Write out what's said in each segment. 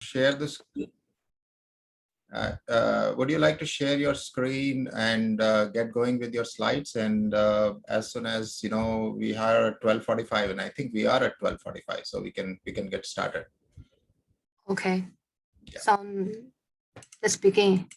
share this? Would you like to share your screen and get going with your slides? And as soon as we are at 12:45, and I think we are at 12:45, so we can get started. Okay. Yeah. So let's begin.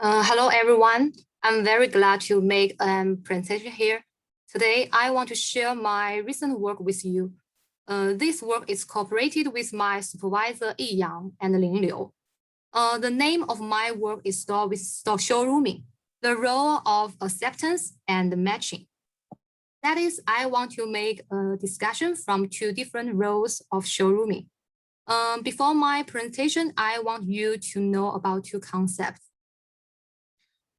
Hello, everyone. I'm very glad to make a presentation here. Today, I want to share my recent work with you. This work is cooperated with my supervisor Yi Yang and Ling Liu. The name of my work is Store with Store Showrooming, the role of acceptance and matching. That is, I want to make a discussion from two different roles of showrooming. Before my presentation, I want you to know about two concepts.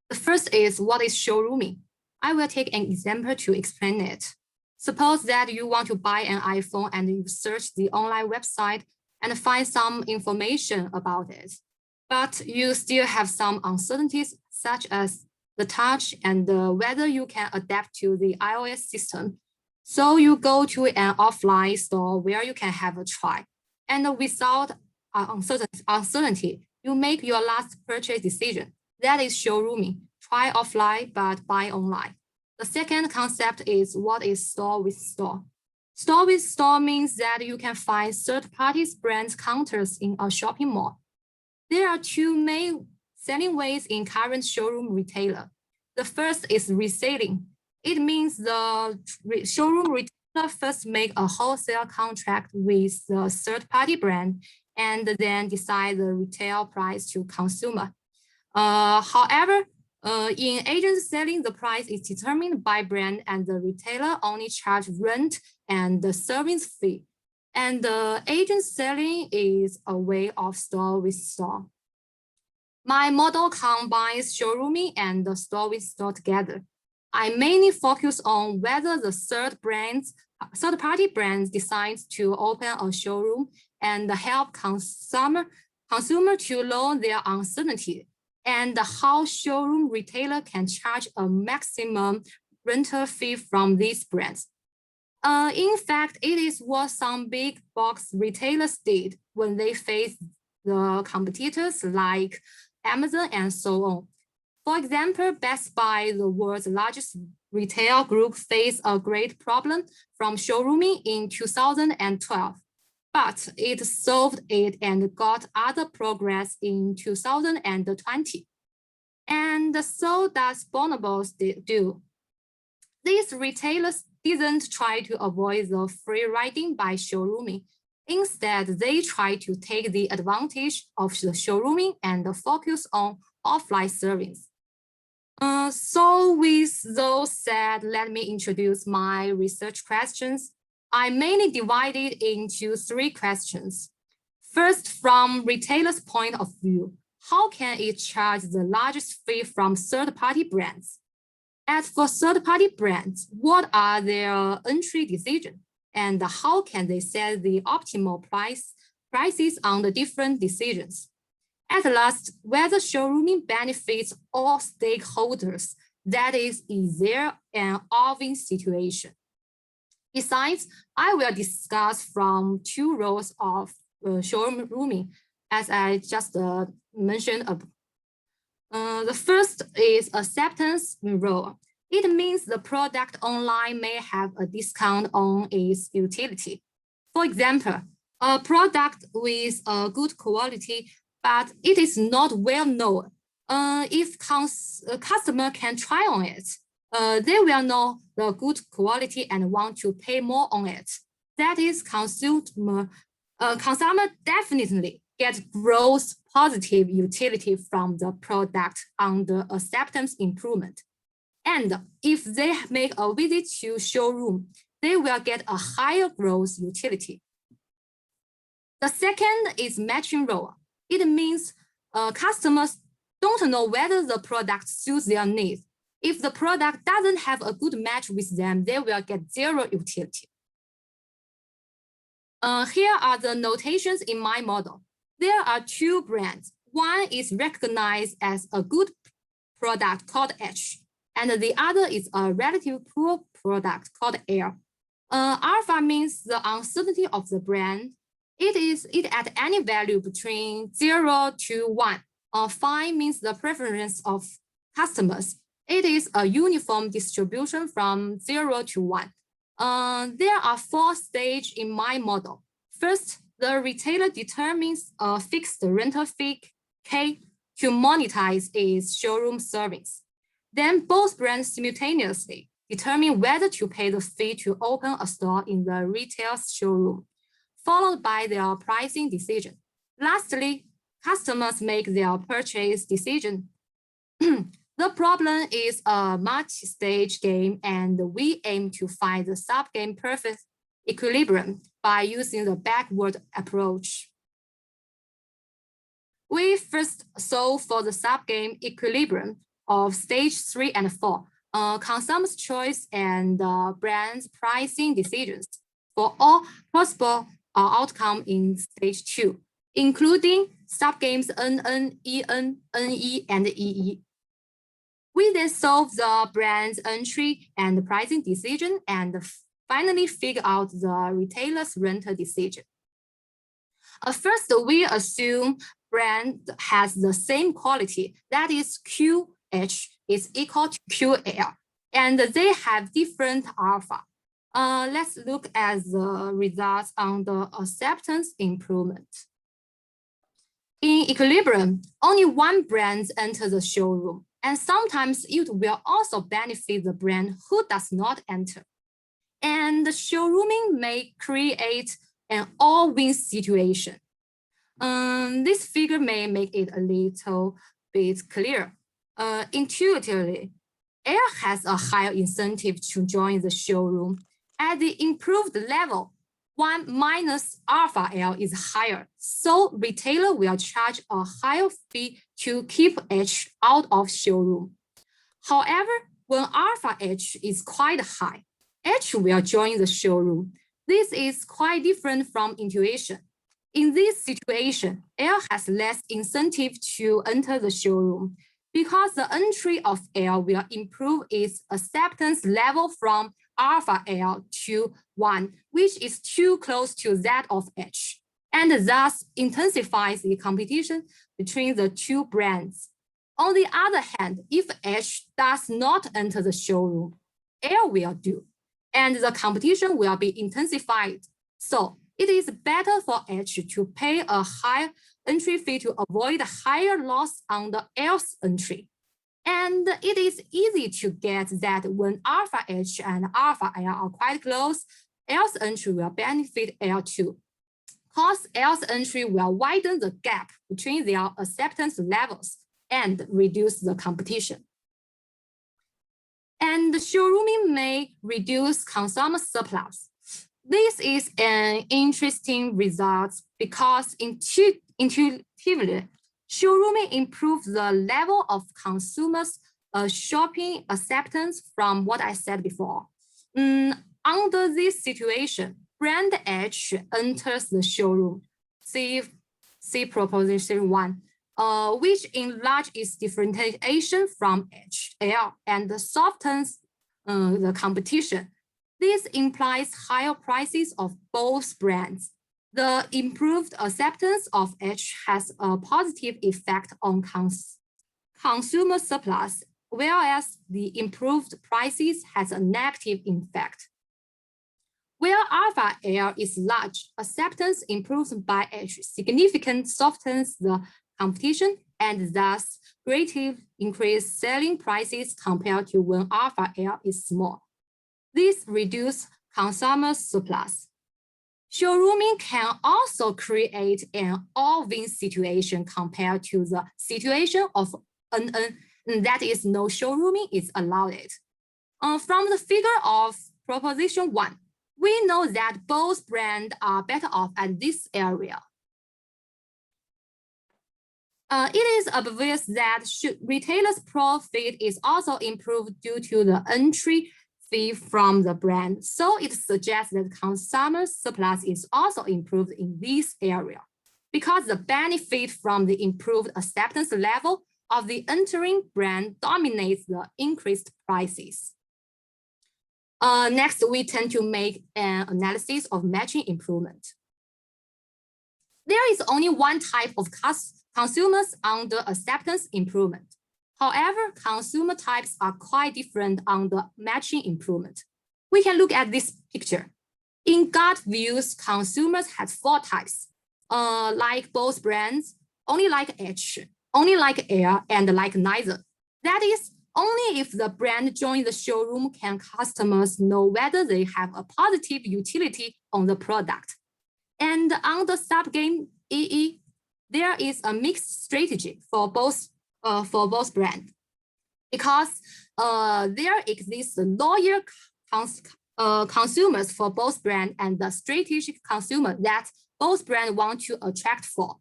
The first is what is showrooming. I will take an example to explain it. Suppose that you want to buy an iPhone and you search the online website and find some information about it. But you still have some uncertainties such as the touch and whether you can adapt to the iOS system. So you go to an offline store where you can have a try. And without uncertainty, you make your last purchase decision. That is showrooming. Try offline, but buy online. The second concept is what is store with store. Store with store means that you can find third-party brand counters in a shopping mall. There are two main selling ways in current showroom retailer. The first is reselling. It means the showroom retailer first make a wholesale contract with the third-party brand and then decide the retail price to consumer. However, in agent selling, the price is determined by brand and the retailer only charge rent and the service fee. And the agent selling is a way of store with store. My model combines showrooming and the store with store together. I mainly focus on whether the third-party brands decides to open a showroom and help consumer to lower their uncertainty, and how showroom retailer can charge a maximum rental fee from these brands. In fact, it is what some big box retailers did when they faced the competitors like Amazon and so on. For example, Best Buy, the world's largest retail group, faced a great problem from showrooming in 2012. But it solved it and got other progress in 2020. And so does Bonobos do. These retailers didn't try to avoid the free riding by showrooming. Instead, they try to take the advantage of the showrooming and focus on offline service. So with those said, let me introduce my research questions. I mainly divided into three questions. First, from retailer's point of view, how can it charge the largest fee from third-party brands? As for third-party brands, what are their entry decisions? And how can they set the optimal prices on the different decisions? At last, whether showrooming benefits all stakeholders, that is there an obvious situation? Besides, I will discuss from two roles of showrooming, as I just mentioned. The first is acceptance role. It means the product online may have a discount on its utility. For example, a product with a good quality, but it is not well known. If a customer can try on it, they will know the good quality and want to pay more on it. That is, consumer definitely get gross positive utility from the product on the acceptance improvement. And if they make a visit to showroom, they will get a higher gross utility. The second is matching role. It means customers don't know whether the product suits their needs. If the product doesn't have a good match with them, they will get zero utility. Here are the notations in my model. There are two brands. One is recognized as a good product called H, and the other is a relatively poor product called L. Alpha means the uncertainty of the brand. It at any value between 0 to 1. Phi means the preference of customers. It is a uniform distribution from 0 to 1. There are 4 stages in my model. First, the retailer determines a fixed rental fee, K, to monetize its showroom service. Then both brands simultaneously determine whether to pay the fee to open a store in the retail showroom, followed by their pricing decision. Lastly, customers make their purchase decision. The problem is a multi-stage game, and we aim to find the sub-game perfect equilibrium by using the backward approach. We first solve for the sub-game equilibrium of stage 3 and 4, consumer's choice and brand's pricing decisions for all possible outcome in stage 2, including subgames NN, EN, NE, and EE. We then solve the brand's entry and pricing decision and finally figure out the retailer's rental decision. First, we assume brand has the same quality, that is QH is equal to QL, and they have different alpha. Let's look at the results on the acceptance improvement. In equilibrium, only one brand enters the showroom, and sometimes it will also benefit the brand who does not enter. And the showrooming may create an all-win situation. This figure may make it a little bit clear. Intuitively, L has a higher incentive to join the showroom. At the improved level, 1 minus alpha L is higher, so retailer will charge a higher fee to keep H out of showroom. However, when alpha H is quite high, H will join the showroom. This is quite different from intuition. In this situation, L has less incentive to enter the showroom because the entry of L will improve its acceptance level from alpha L to 1, which is too close to that of H, and thus intensifies the competition between the two brands. On the other hand, if H does not enter the showroom, L will do, and the competition will be intensified. So it is better for H to pay a higher entry fee to avoid higher loss on the L's entry. And it is easy to get that when alpha H and alpha L are quite close, L's entry will benefit L2, because L's entry will widen the gap between their acceptance levels and reduce the competition. And the showrooming may reduce consumer surplus. This is an interesting result because intuitively, showrooming improves the level of consumers' shopping acceptance from what I said before. Under this situation, brand H enters the showroom, see proposition 1, which enlarges its differentiation from HL and softens the competition. This implies higher prices of both brands. The improved acceptance of H has a positive effect on consumer surplus, whereas the improved prices has a negative effect. Where alpha L is large, acceptance improved by H significantly softens the competition and thus greatly increase selling prices compared to when alpha L is small. This reduces consumer surplus. Showrooming can also create an all-win situation compared to the situation of NN, that is, no showrooming is allowed. From the figure of proposition 1, we know that both brands are better off at this area. It is obvious that retailers' profit is also improved due to the entry fee from the brand. So it suggests that consumer surplus is also improved in this area because the benefit from the improved acceptance level of the entering brand dominates the increased prices. Next, we tend to make an analysis of matching improvement. There is only one type of consumers under acceptance improvement. However, consumer types are quite different under matching improvement. We can look at this picture. In gut views, consumers have 4 types, like both brands, only like H, only like L, and like neither. That is, only if the brand joins the showroom can customers know whether they have a positive utility on the product. And on the subgame EE, there is a mixed strategy for both brands, because there exists loyal consumers for both brands and the strategic consumer that both brands want to attract for.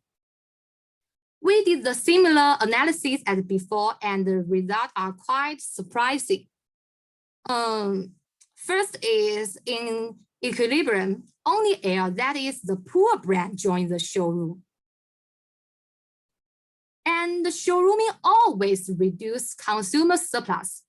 We did the similar analysis as before, and the results are quite surprising. First is in equilibrium, only L, that is the poor brand, joins the showroom. And the showrooming always reduces consumer surplus.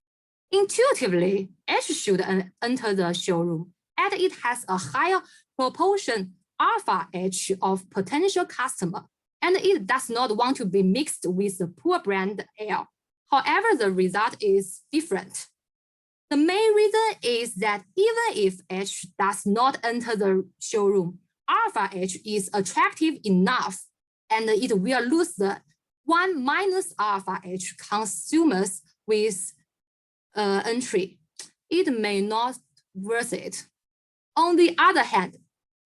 Intuitively, H should enter the showroom, and it has a higher proportion alpha H of potential customer, and it does not want to be mixed with the poor brand L. However, the result is different. The main reason is that even if H does not enter the showroom, alpha H is attractive enough, and it will lose the 1 minus alpha H consumers with entry. It may not worth it. On the other hand,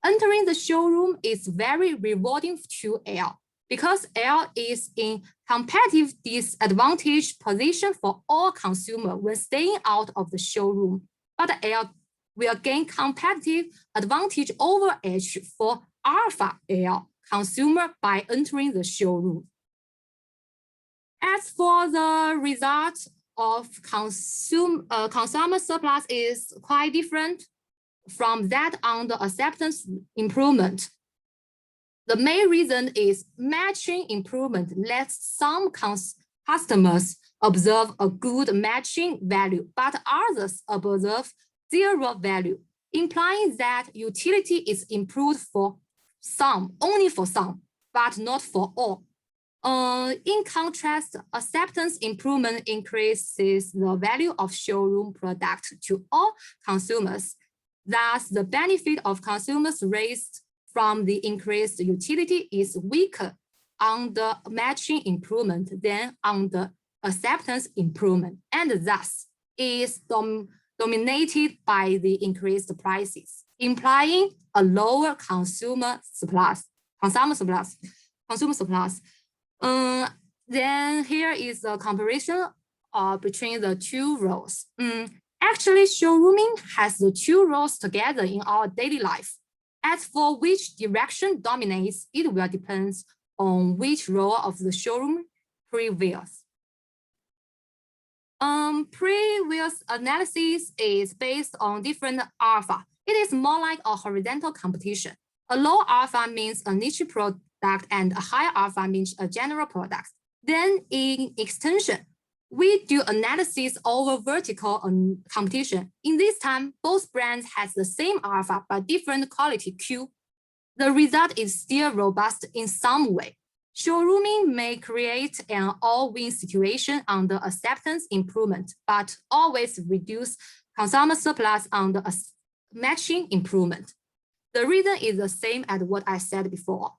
entering the showroom is very rewarding to L, because L is in competitive disadvantaged position for all consumers when staying out of the showroom, but L will gain competitive advantage over H for alpha L consumer by entering the showroom. As for the result of consumer surplus is quite different from that on the acceptance improvement. The main reason is matching improvement lets some customers observe a good matching value, but others observe 0 value, implying that utility is improved for some, only for some, but not for all. In contrast, acceptance improvement increases the value of showroom product to all consumers. Thus, the benefit of consumers raised from the increased utility is weaker on the matching improvement than on the acceptance improvement, and thus is dominated by the increased prices, implying a lower consumer surplus. Then here is the comparison between the 2 roles. Actually, showrooming has the 2 roles together in our daily life. As for which direction dominates, it will depend on which role of the showroom prevails. Previous analysis is based on different alpha. It is more like a horizontal competition. A low alpha means a niche product and a high alpha means a general product. Then in extension, we do analysis over vertical competition. In this time, both brands has the same alpha but different quality Q. The result is still robust in some way. Showrooming may create an all-win situation on the acceptance improvement, but always reduce consumer surplus on the matching improvement. The reason is the same as what I said before.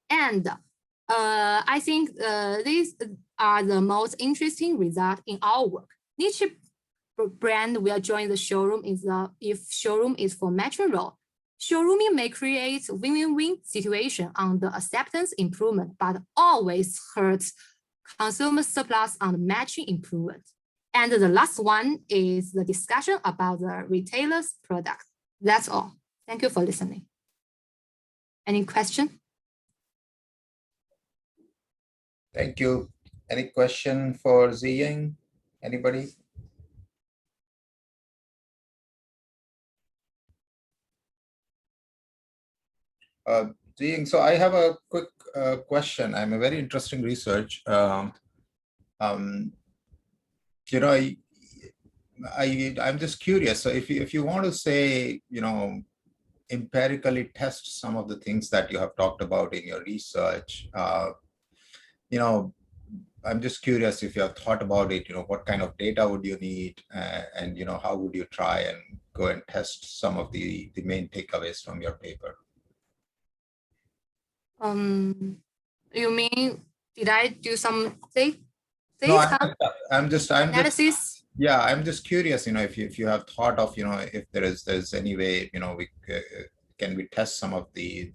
And I think these are the most interesting results in our work. Niche brand will join the showroom if showroom is for matching role. Showrooming may create win-win-win situation on the acceptance improvement, but always hurts consumer surplus on the matching improvement. And the last one is the discussion about the retailer's product. That's all. Thank you for listening. Any question? Thank you. Any question for Ziying? Anybody? So I have a quick question. I'm a very interesting research. You know, I'm just curious. So if you want to say, empirically test some of the things that you have talked about in your research, I'm just curious if you have thought about it, what kind of data would you need, and how would you try and go and test some of the main takeaways from your paper? You mean, did I do some No, I'm just analysis? Yeah, I'm just curious, if you have thought of, if there's any way, we can we test some of the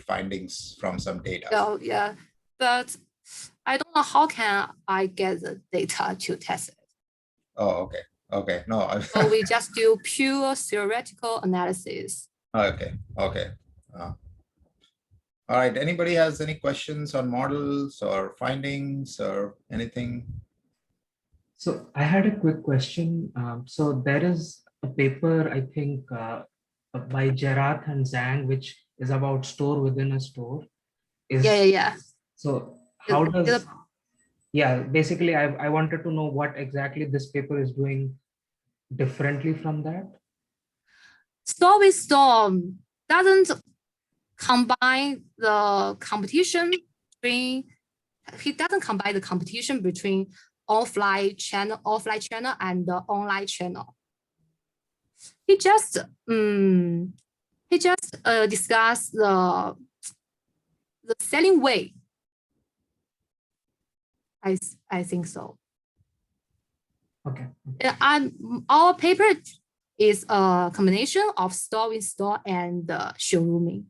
findings from some data? Oh, yeah, but I don't know how can I get the data to test it. Oh, okay. No. So we just do pure theoretical analysis. Okay. All right. Anybody has any questions on models or findings or anything? So I had a quick question. So there is a paper, I think, by Gerath and Zhang, which is about store within a store. Yeah. So how does, basically I wanted to know what exactly this paper is doing differently from that. Store with store doesn't combine the competition between, he doesn't combine the competition between offline channel and the online channel. He just discussed the selling way. I think so. Okay. Our paper is a combination of store with store and showrooming.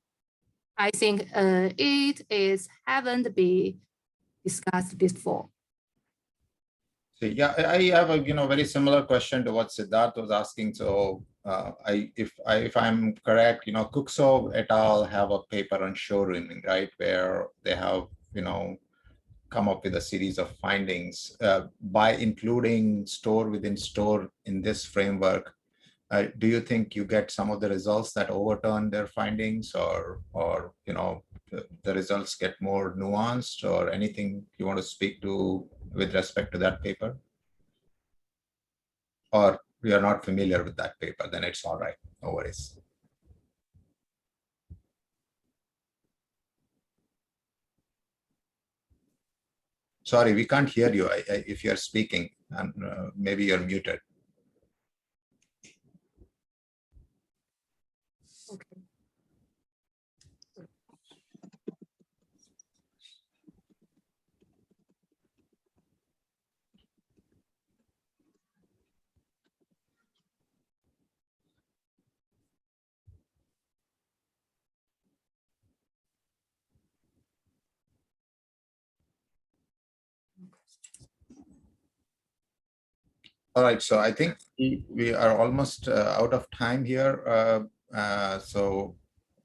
I think it haven't been discussed before. So yeah, I have a very similar question to what Siddharth was asking. So if I'm correct, Cookso et al. Have a paper on showrooming, right, where they have come up with a series of findings by including store within store in this framework. Do you think you get some of the results that overturn their findings, or the results get more nuanced, or anything you want to speak to with respect to that paper? Or we are not familiar with that paper, then it's all right, no worries. Sorry, we can't hear you if you're speaking, and maybe you're muted. Okay. All right, so I think we are almost out of time here. So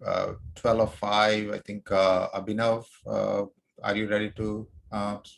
12:05, I think, Abhinav, are you ready to